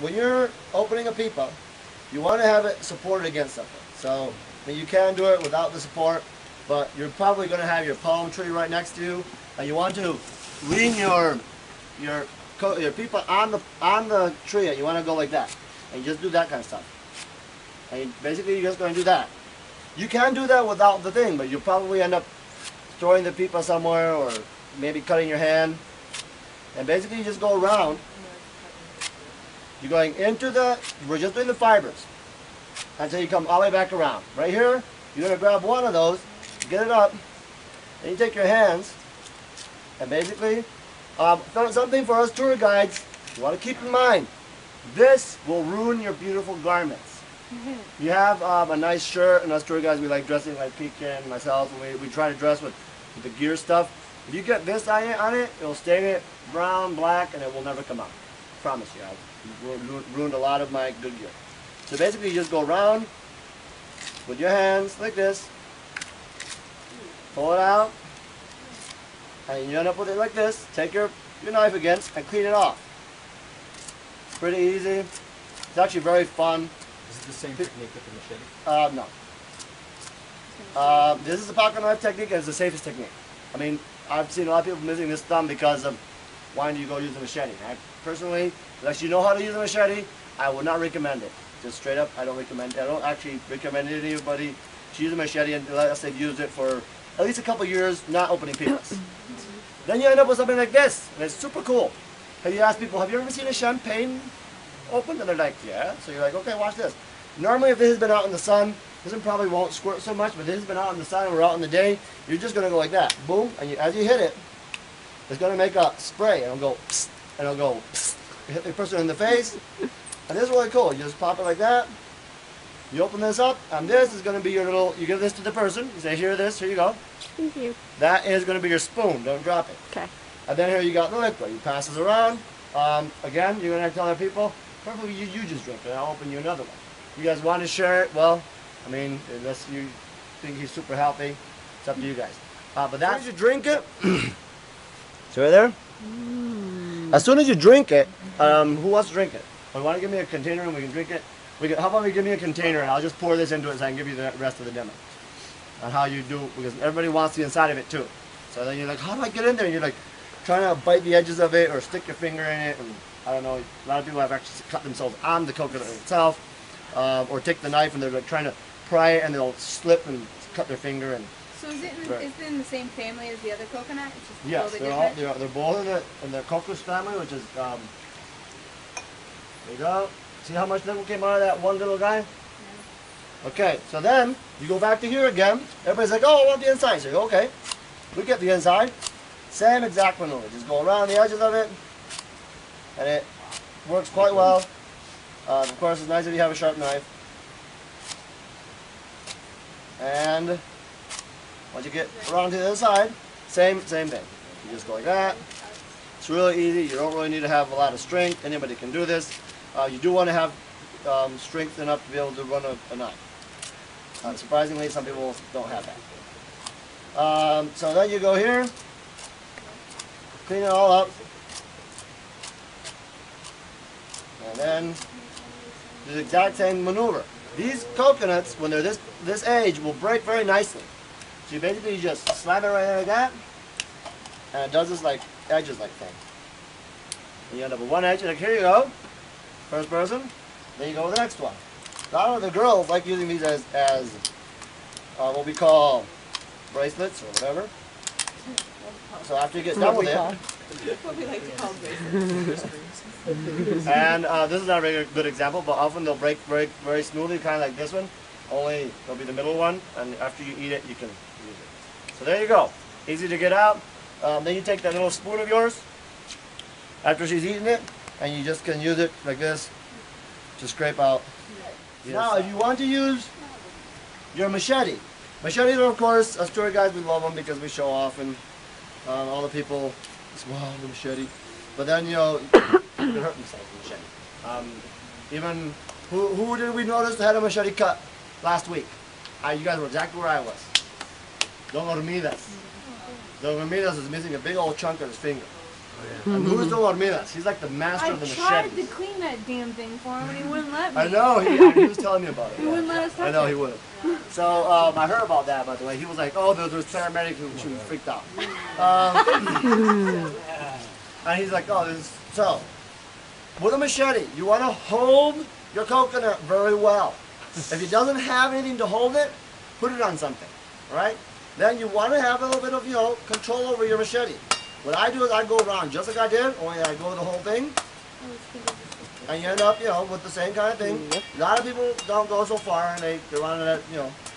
when you're opening a pipa, you want to have it supported against something. So I mean, you can do it without the support, but you're probably going to have your palm tree right next to you, and you want to lean your pipa on the tree, and you want to go like that, and you just do that kind of stuff. And basically, you're just going to do that. You can do that without the thing, but you'll probably end up throwing the pipa somewhere, or maybe cutting your hand. And basically, you just go around. You're going into we're just doing the fibers until you come all the way back around. Right here, you're going to grab one of those, get it up, and you take your hands, and basically, something for us tour guides, you want to keep in mind, this will ruin your beautiful garments. You have a nice shirt, and us tour guides, we like dressing like Pekin, myself, and we try to dress with the gear stuff. If you get this on it, it'll stain it brown, black, and it will never come out. Promise you, I've ruined a lot of my good gear. So basically, you just go around with your hands like this, pull it out, and you end up with it like this. Take your knife again and clean it off. Pretty easy. It's actually very fun. Is it the same technique with the machete? No. This is the pocket knife technique, and it's the safest technique. I mean, I've seen a lot of people missing this thumb because of why do you go use a machete. I personally, unless you know how to use a machete, I would not recommend it. Just straight up, I don't recommend it. I don't actually recommend it to anybody to use a machete unless they've used it for at least a couple years, not opening pipas. Then you end up with something like this, and it's super cool. Have you asked people, have you ever seen a champagne open? And they're like, yeah. So you're like, okay, watch this. Normally, if this has been out in the sun, this one probably won't squirt so much, but this has been out in the sun and we're out in the day, you're just going to go like that. Boom, and as you hit it, it's going to make a spray, and it'll go psst, and it'll go psst. You hit the person in the face, and this is really cool. You just pop it like that. You open this up, and this is going to be your little, you give this to the person. You say, here you go. Thank you. That is going to be your spoon. Don't drop it. Okay. And then here you got the liquid. You pass this around. Again, you're going to have to tell other people, probably you just drink it. I'll open you another one. You guys want to share it? Well, I mean, unless you think he's super healthy, it's up to you guys. But that's you drink it. See right there? As soon as you drink it, who wants to drink it? Well, want to give me a container and we can drink it? How about you give me a container and I'll just pour this into it so I can give you the rest of the demo on how you do, because everybody wants the inside of it too. So then you're like, how do I get in there? And you're like trying to bite the edges of it or stick your finger in it, and I don't know. A lot of people have actually cut themselves on the coconut itself, or take the knife and they're like trying to pry it and they'll slip and cut their finger. And so is it in the same family as the other coconut? It's just yes, a little bit different? they're both in the cocos family, which is there you go. See how much liquid came out of that one little guy? Yeah. Okay, so then you go back to here again. Everybody's like, oh, I want the inside. So you go, okay, we get the inside. Same exact maneuver. Just go around the edges of it, and it works quite well. Of course, it's nice if you have a sharp knife. And once you get around to the other side, same thing. You just go like that. It's really easy. You don't really need to have a lot of strength. Anybody can do this. You do want to have strength enough to be able to run a knife. Surprisingly, some people don't have that. So then you go here, clean it all up, and then do the exact same maneuver. These coconuts, when they're this age, will break very nicely. So you basically just slap it right there like that, and it does this like edges like thing. And you end up with one edge, like here you go, first person. Then you go with the next one. A lot of the girls like using these as what we call bracelets or whatever. So after you get done with it, What we like to call bracelets. and this is not a very good example, but often they'll break very smoothly, kind of like this one. Only there'll be the middle one, and after you eat it, you can use it. So there you go. Easy to get out. Then you take that little spoon of yours after she's eaten it, and you just can use it like this to scrape out. Now, if you want to use your machete, machetes are, of course, us tour guides, we love them because we show off, and all the people, wow, the machete. But then, you know, you can hurt themselves with machete. Even, who did we notice had a machete cut last week? You guys were exactly where I was. Don Hormidas. Don Hormidas is missing a big old chunk of his finger. And who's doing Hormigas? He's like the master of the I tried machetes. to clean that damn thing for him and he wouldn't let me. I know, he was telling me about it. He wouldn't let us touch I know it. he would. So I heard about that, by the way. He was like, oh, there's paramedic who freaked out. And he's like, oh, this is... So, with a machete, you want to hold your coconut very well. If it doesn't have anything to hold it, put it on something, right? Then you want to have a little bit of, control over your machete. What I do is I go around just like I did, only I go the whole thing. And you end up, with the same kind of thing. A lot of people don't go so far and they want to,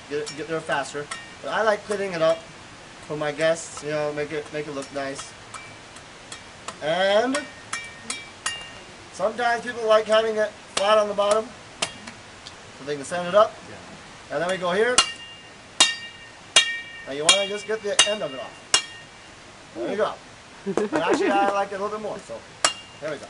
get there faster. But I like cleaning it up for my guests, make it look nice. And sometimes people like having it flat on the bottom so they can sand it up. And then we go here. And you want to just get the end of it off. There you go. And actually I like it a little bit more, so there we go.